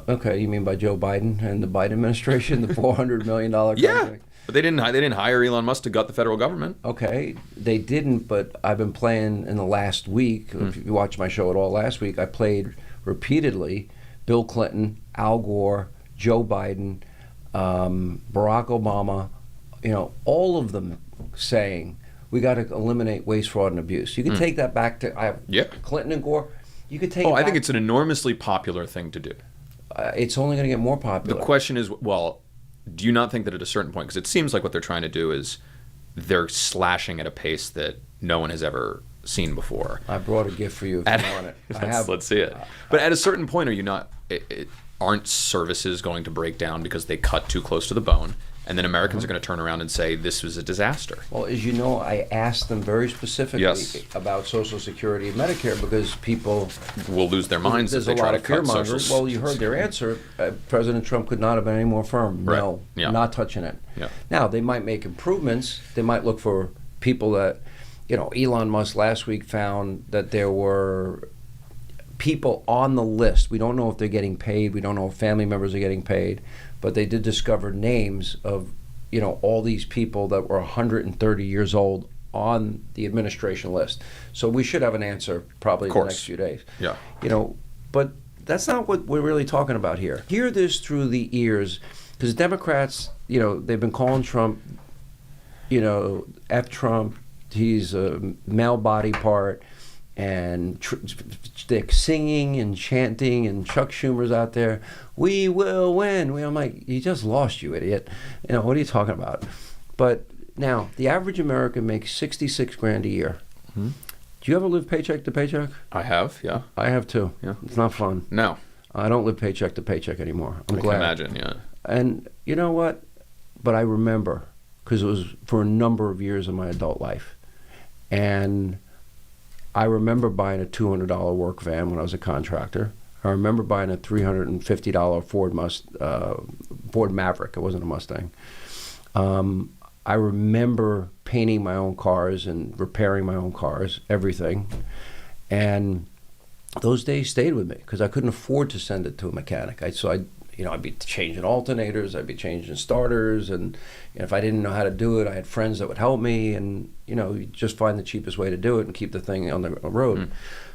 Okay, you mean by Joe Biden and the Biden administration, the $400 million Yeah, contract? but they didn't hire Elon Musk to gut the federal government. Okay, they didn't, but I've been playing in the last week. If you watched my show at all last week, I played repeatedly Bill Clinton, Al Gore, Joe Biden, Barack Obama, you know, all of them saying we got to eliminate waste, fraud, and abuse. You can take that back to Clinton and Gore. You could take. I think it's an enormously popular thing to do. It's only going to get more popular. The question is, well, do you not think that at a certain point, because it seems like what they're trying to do is they're slashing at a pace that no one has ever seen before. I brought a gift for you if you want it. Let's see it. But at a certain point, are you not? Aren't services going to break down because they cut too close to the bone? And then Americans are going to turn around and say, this was a disaster. Well, as you know, I asked them very specifically about Social Security and Medicare because people will lose their minds if there's they a try lot to of cut fear-mongering. social. Well, you heard their answer. President Trump could not have been any more firm. Right. No, Yeah. not touching it. Yeah. Now, they might make improvements. They might look for people that, you know, Elon Musk last week found that there were people on the list. We don't know if they're getting paid. We don't know if family members are getting paid. But they did discover names of, you know, all these people that were 130 years old on the administration list. So we should have an answer probably in the next few days. Yeah. You know, but that's not what we're really talking about here. Hear this through the ears, because Democrats, you know, they've been calling Trump, you know, F Trump, he's a male body part, and they're singing and chanting, and Chuck Schumer's out there, we will win. I'm like, you just lost, you idiot. You know, what are you talking about? But now, the average American makes $66,000 a year. Mm-hmm. Do you ever live paycheck to paycheck? I have, yeah. I have too. Yeah. It's not fun. No. I don't live paycheck to paycheck anymore. I'm glad. I can imagine, yeah. And you know what? But I remember, because it was for a number of years of my adult life. And I remember buying a $200 work van when I was a contractor. I remember buying a $350 Ford Maverick. It wasn't a Mustang. I remember painting my own cars and repairing my own cars, everything. And those days stayed with me because I couldn't afford to send it to a mechanic. I'd be changing alternators, I'd be changing starters, and if I didn't know how to do it, I had friends that would help me, and you just find the cheapest way to do it and keep the thing on the road. Mm.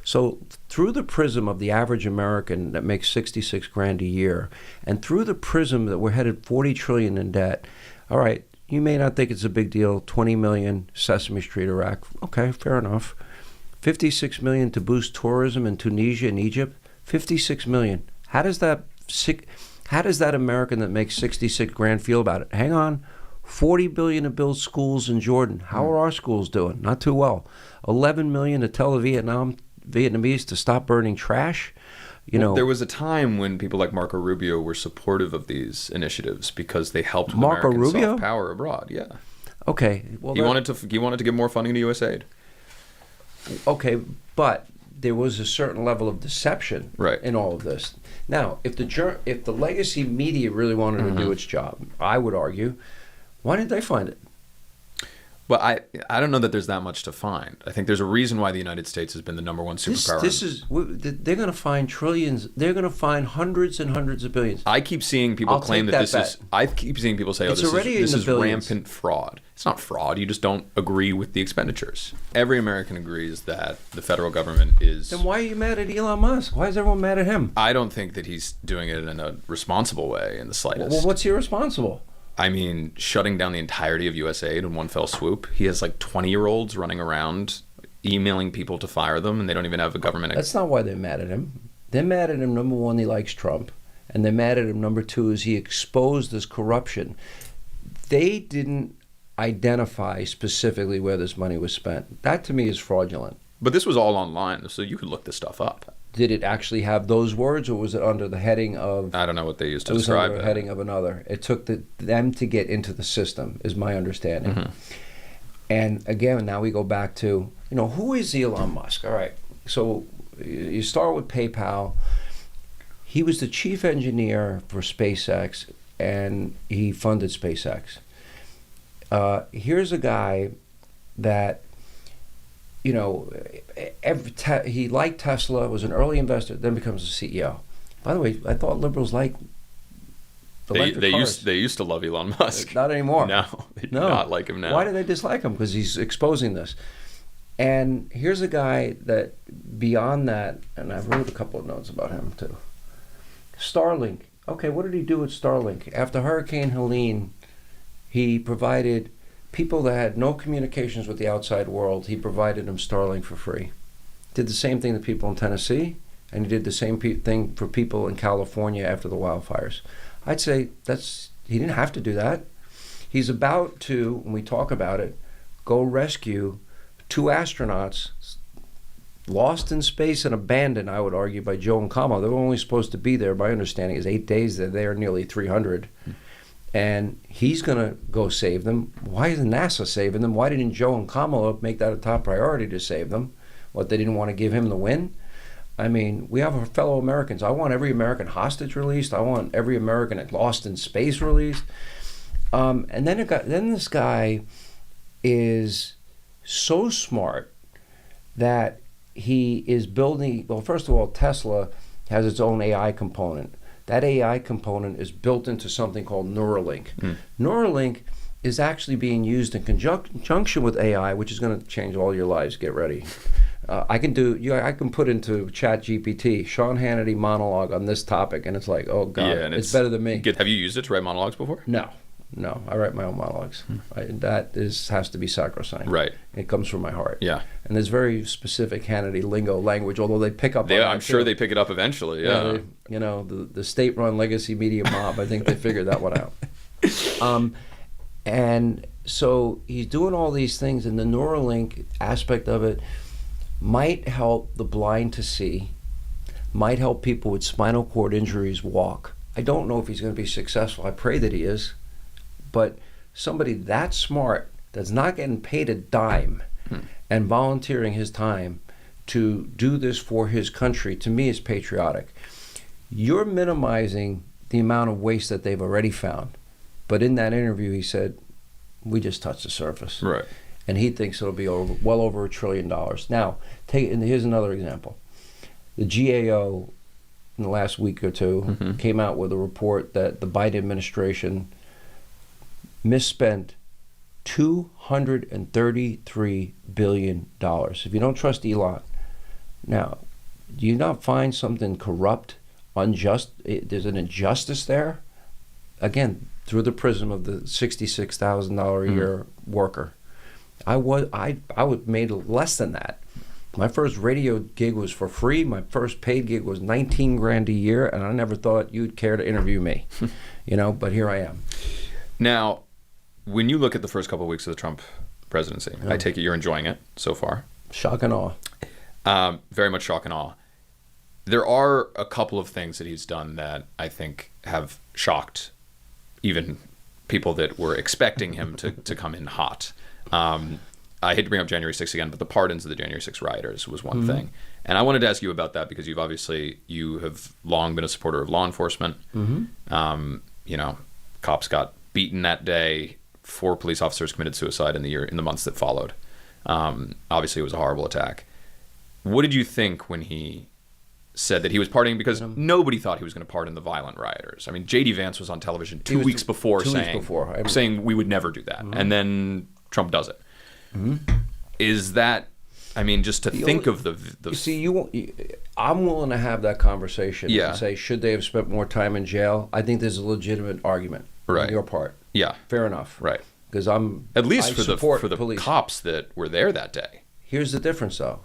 So through the prism of the average American that makes $66,000 a year, and through the prism that we're headed $40 trillion in debt, all right, you may not think it's a big deal, 20 million Sesame Street Iraq, okay, fair enough. 56 million to boost tourism in Tunisia and Egypt, 56 million. How does that American that makes $66,000 feel about it? Hang on, $40 billion to build schools in Jordan. How are our schools doing? Not too well. $11 million to tell the Vietnamese to stop burning trash. There was a time when people like Marco Rubio were supportive of these initiatives because they helped American soft power abroad. Yeah. Okay. Well, He wanted to give more funding to USAID. Okay, but there was a certain level of deception Right. in all of this. Now, if the legacy media really wanted to do its job, I would argue, why didn't they find it? But I don't know that there's that much to find. I think there's a reason why the United States has been the number one superpower. They're going to find trillions. They're going to find hundreds and hundreds of billions. I keep seeing people claim that this is. I keep seeing people say, "Oh, this is rampant fraud." It's not fraud. You just don't agree with the expenditures. Every American agrees that the federal government is. Then why are you mad at Elon Musk? Why is everyone mad at him? I don't think that he's doing it in a responsible way in the slightest. Well, what's irresponsible? I mean, shutting down the entirety of USAID in one fell swoop. He has like 20-year-olds running around emailing people to fire them, and they don't even have a government. That's not why they're mad at him. They're mad at him, number one, he likes Trump. And they're mad at him, number two, is he exposed this corruption. They didn't identify specifically where this money was spent. That, to me, is fraudulent. But this was all online, so you could look this stuff up. Did it actually have those words, or was it under the heading of... I don't know what they used to describe it. It was under it. the heading of another. It took them to get into the system, is my understanding. Mm-hmm. And again, now we go back to, who is Elon Musk? All right, so you start with PayPal. He was the chief engineer for SpaceX, and he funded SpaceX. Here's a guy that... he liked Tesla, was an early investor, then becomes a CEO. By the way, I thought liberals liked electric cars. They used to love Elon Musk. Not anymore. No, they do not like him now. Why do they dislike him? Because he's exposing this. And here's a guy that, beyond that, and I've wrote a couple of notes about him too. Starlink. Okay, what did he do with Starlink? After Hurricane Helene, he provided... people that had no communications with the outside world, he provided them Starlink for free. Did the same thing to people in Tennessee, and he did the same thing for people in California after the wildfires. I'd say he didn't have to do that. He's about to, when we talk about it, go rescue 2 astronauts lost in space and abandoned, I would argue, by Joe and Kamala. They were only supposed to be there, my understanding is 8 days. They're there nearly 300. And he's going to go save them. Why isn't NASA saving them? Why didn't Joe and Kamala make that a top priority to save them? What, they didn't want to give him the win? I mean, we have our fellow Americans. I want every American hostage released. I want every American lost in space released. And then this guy is so smart that he is building... Well, first of all, Tesla has its own AI component. That AI component is built into something called Neuralink. Neuralink is actually being used in conjunction with AI, which is going to change all your lives. Get ready. I can put into ChatGPT Sean Hannity monologue on this topic, and it's like, oh God, and it's better than me. Have you used it to write monologues before? No, I write my own monologues. That has to be sacrosanct. Right. It comes from my heart. Yeah. And there's very specific Hannity lingo language, although they pick up on I'm sure they pick it up eventually, yeah. The state-run legacy media mob, I think they figured that one out. And so he's doing all these things, and the Neuralink aspect of it might help the blind to see, might help people with spinal cord injuries walk. I don't know if he's going to be successful. I pray that he is. But somebody that smart, that's not getting paid a dime and volunteering his time to do this for his country, to me, is patriotic. You're minimizing the amount of waste that they've already found. But in that interview, he said, we just touched the surface. Right. And he thinks it'll be well over $1 trillion. Now, here's another example. The GAO, in the last week or two, came out with a report that the Biden administration misspent $233 billion. If you don't trust Elon, now, do you not find something corrupt, unjust? There's an injustice there? Again, through the prism of the $66,000 a year worker. I would made less than that. My first radio gig was for free. My first paid gig was $19,000 a year, and I never thought you'd care to interview me. But here I am. Now, when you look at the first couple of weeks of the Trump presidency, I take it you're enjoying it so far. Shock and awe. Very much shock and awe. There are a couple of things that he's done that I think have shocked even people that were expecting him to come in hot. I hate to bring up January 6th again, but the pardons of the January 6th rioters was one thing. And I wanted to ask you about that because you have long been a supporter of law enforcement. Cops got beaten that day. 4 police officers committed suicide in the months that followed. Obviously, it was a horrible attack. What did you think when he said that he was pardoning? Because nobody thought he was going to pardon the violent rioters. I mean, J.D. Vance was on television 2 weeks before saying we would never do that. And then Trump does it. Is that, I mean, just to think of the you see, I'm willing to have that conversation and say, should they have spent more time in jail? I think there's a legitimate argument on your part. Yeah. Fair enough. Right. Because at least for the police. cops that were there that day. Here's the difference, though.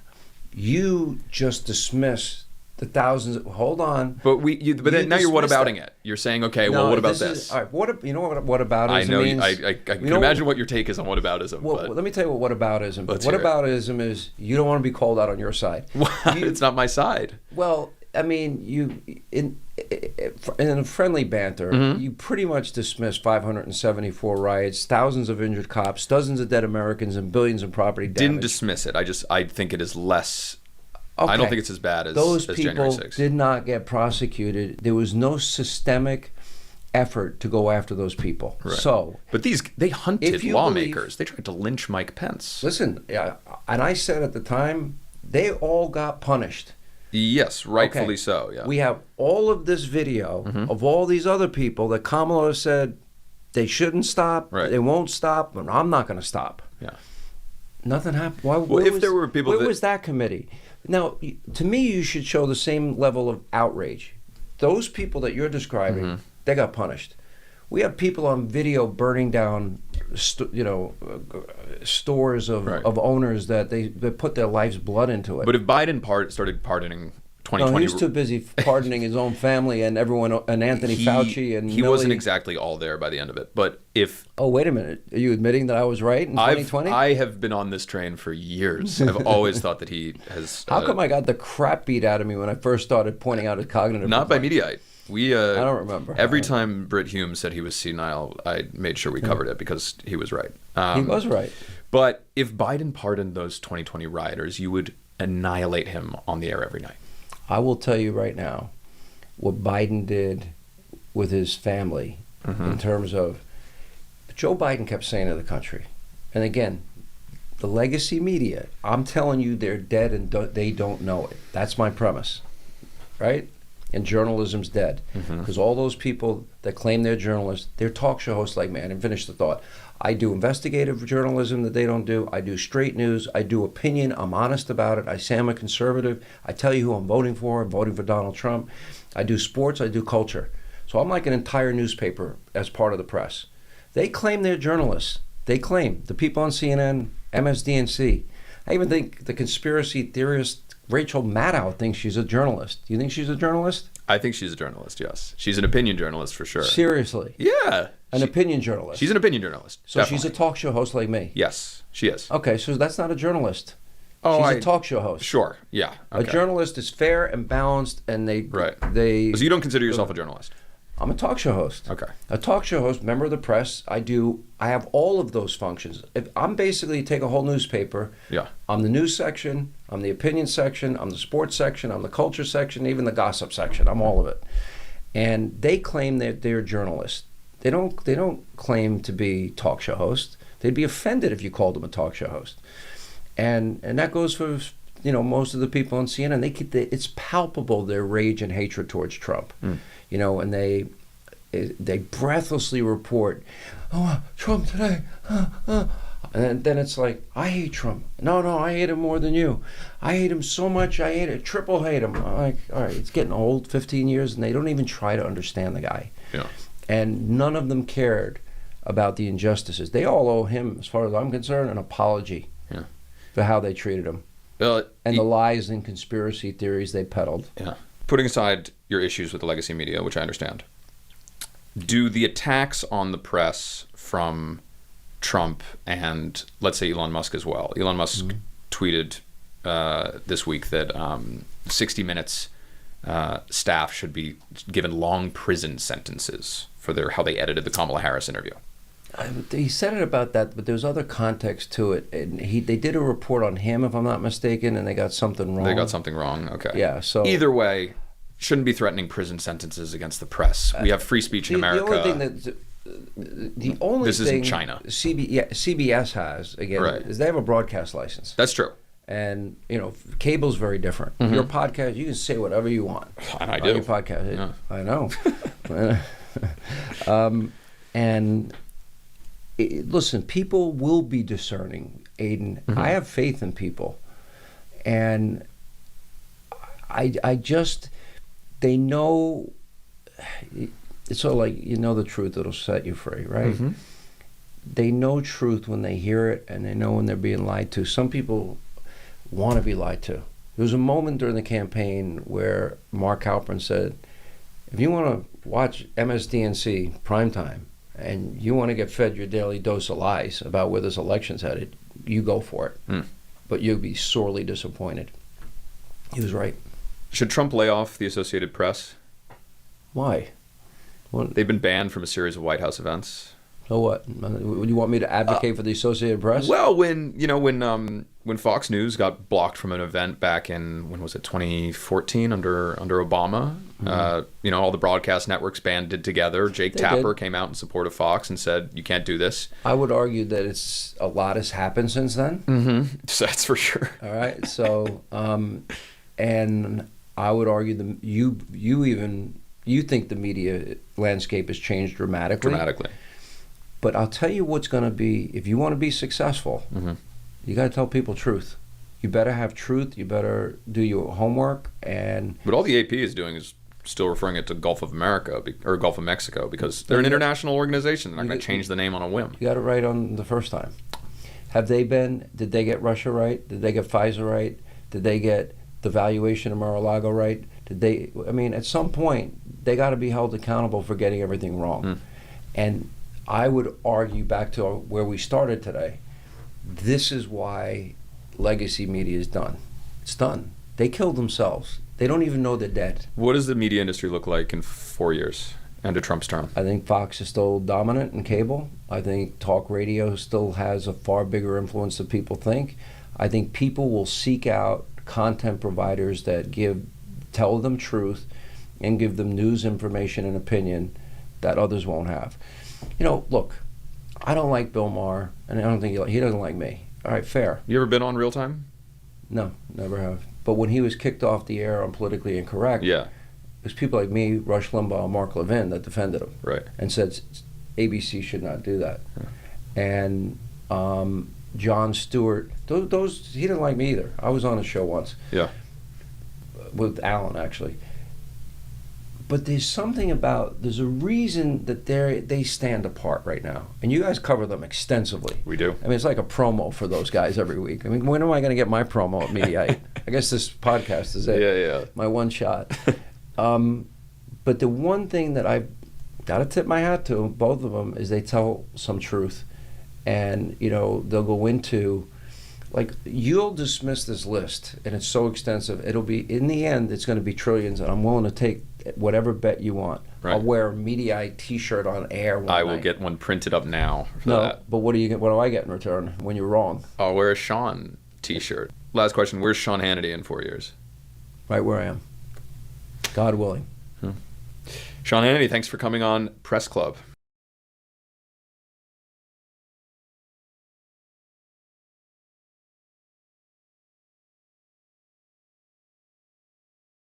You just dismiss the thousands. Hold on. But now you're whatabouting it. You're saying, okay, well, what about this? All right. Whataboutism I know. means? I can imagine what your take is on whataboutism. Well, let me tell you what whataboutism. Whataboutism is you don't want to be called out on your side. It's not my side. Well, I mean, in a friendly banter, you pretty much dismiss 574 riots, thousands of injured cops, dozens of dead Americans, and billions in property damage. Didn't dismiss it. I think it is less. Okay. I don't think it's as bad as those January people 6th. did not get prosecuted. There was no systemic effort to go after those people. Right. So, but they hunted lawmakers. They tried to lynch Mike Pence. Listen, and I said at the time, they all got punished. Yes, rightfully so. Yeah, we have all of this video of all these other people that Kamala said they shouldn't stop. Right. They won't stop, and I'm not going to stop. Yeah, nothing happened. There were people, where was that committee? Now, to me, you should show the same level of outrage. Those people that you're describing, they got punished. We have people on video burning down, stores of owners that they put their life's blood into it. But if Biden started pardoning 2020, no, he's too busy pardoning his own family and everyone, and Anthony Fauci and he wasn't exactly all there by the end of it. But if wait a minute, are you admitting that I was right in 2020? I have been on this train for years. I've always thought that he has. How come I got the crap beat out of me when I first started pointing out his cognitive? Not by Mediaite. I don't remember. Every time Britt Hume said he was senile, I made sure we covered it because he was right. He was right. But if Biden pardoned those 2020 rioters, you would annihilate him on the air every night. I will tell you right now what Biden did with his family in terms of Joe Biden kept saying to the country, and again, the legacy media, I'm telling you they're dead and they don't know it. That's my premise, right? And journalism's dead because all those people that claim they're journalists, they're talk show hosts like me. I didn't finish the thought. I do investigative journalism that they don't do. I do straight news. I do opinion. I'm honest about it. I say I'm a conservative. I tell you who I'm voting for. I'm voting for Donald Trump. I do sports. I do culture. So I'm like an entire newspaper as part of the press. They claim they're journalists. They claim. The people on CNN, MSDNC. I even think the conspiracy theorist Rachel Maddow thinks she's a journalist. Do you think she's a journalist? I think she's a journalist, yes. She's an opinion journalist for sure. Seriously? Yeah. An opinion journalist? She's an opinion journalist. So definitely. She's a talk show host like me? Yes, she is. Okay, so that's not a journalist. Oh, she's a talk show host. Sure, yeah. Okay. A journalist is fair and balanced, and they... So you don't consider yourself a journalist? I'm a talk show host. Okay. A talk show host, member of the press. I have all of those functions. I'm basically take a whole newspaper. Yeah. I'm the news section, I'm the opinion section, I'm the sports section, I'm the culture section, even the gossip section. I'm all of it. And they claim that they're journalists. They don't claim to be talk show hosts. They'd be offended if you called them a talk show host. And that goes for most of the people on CNN. It's palpable their rage and hatred towards Trump. And they breathlessly report, Trump today, and then it's like, I hate Trump. No, I hate him more than you. I hate him so much, I hate it, triple hate him. I'm like, all right, it's getting old, 15 years, and they don't even try to understand the guy. Yeah. And none of them cared about the injustices. They all owe him, as far as I'm concerned, an apology for how they treated him. And the lies and conspiracy theories they peddled. Yeah. Putting aside your issues with the legacy media, which I understand, do the attacks on the press from Trump and, let's say, Elon Musk as well? Elon Musk tweeted this week that 60 Minutes staff should be given long prison sentences for how they edited the Kamala Harris interview. He said it about that, but there's other context to it. And they did a report on him, if I'm not mistaken, and they got something wrong. They got something wrong. Okay. Yeah. So either way, shouldn't be threatening prison sentences against the press. We have free speech in America. The only this thing isn't China. CBS has again is they have a broadcast license. That's true. And cable's very different. Your podcast, you can say whatever you want. And I do. Your podcast, Yeah. I know. And listen, people will be discerning, Aidan. I have faith in people, and I just they know. It's sort of like the truth that'll set you free, right? They know truth when they hear it, and they know when they're being lied to. Some people want to be lied to. There was a moment during the campaign where Mark Halperin said, if you want to watch MSDNC primetime and you want to get fed your daily dose of lies about where this election's headed, you go for it. But you'll be sorely disappointed. He was right. Should Trump lay off the Associated Press? Why? Well, they've been banned from a series of White House events. So what? Would you want me to advocate for the Associated Press? Well, when Fox News got blocked from an event back in, when was it, 2014 under Obama, all the broadcast networks banded together. Jake Tapper came out in support of Fox and said, you can't do this. I would argue that a lot has happened since then. That's for sure. All right. So, and I would argue that you think the media landscape has changed dramatically. But I'll tell you what's going to be, if you want to be successful, you got to tell people truth. You better have truth. You better do your homework. But all the AP is doing is still referring it to Gulf of America or Gulf of Mexico because they're an international organization. They're not going to change the name on a whim. You got it right on the first time. Did they get Russia right? Did they get Pfizer right? Did they get the valuation of Mar-a-Lago right? At some point, they got to be held accountable for getting everything wrong. And I would argue back to where we started today, this is why legacy media is done. It's done. They killed themselves. They don't even know they're dead. What does the media industry look like in 4 years under Trump's term? I think Fox is still dominant in cable. I think talk radio still has a far bigger influence than people think. I think people will seek out content providers that tell them truth and give them news, information, and opinion that others won't have. Look, I don't like Bill Maher, and I don't think he doesn't like me. All right, fair. You ever been on Real Time? No, never have. But when he was kicked off the air on Politically Incorrect, it was people like me, Rush Limbaugh, and Mark Levin that defended him, and said ABC should not do that. And Jon Stewart, those he didn't like me either. I was on a show once, with Alan actually. But there's a reason that they stand apart right now. And you guys cover them extensively. We do. It's like a promo for those guys every week. When am I going to get my promo at Mediaite? I guess this podcast is it. Yeah. My one shot. But the one thing that I've got to tip my hat to, both of them, is they tell some truth. And, they'll go into, you'll dismiss this list, and it's so extensive. It'll be, in the end, it's going to be trillions, and I'm willing to take whatever bet you want. Right. I'll wear a Mediaite T-shirt on air one I will night. get one printed up now for that. But what do I get in return when you're wrong? I'll wear a Sean T-shirt. Last question, where's Sean Hannity in 4 years? Right where I am. God willing. Sean Hannity, thanks for coming on Press Club.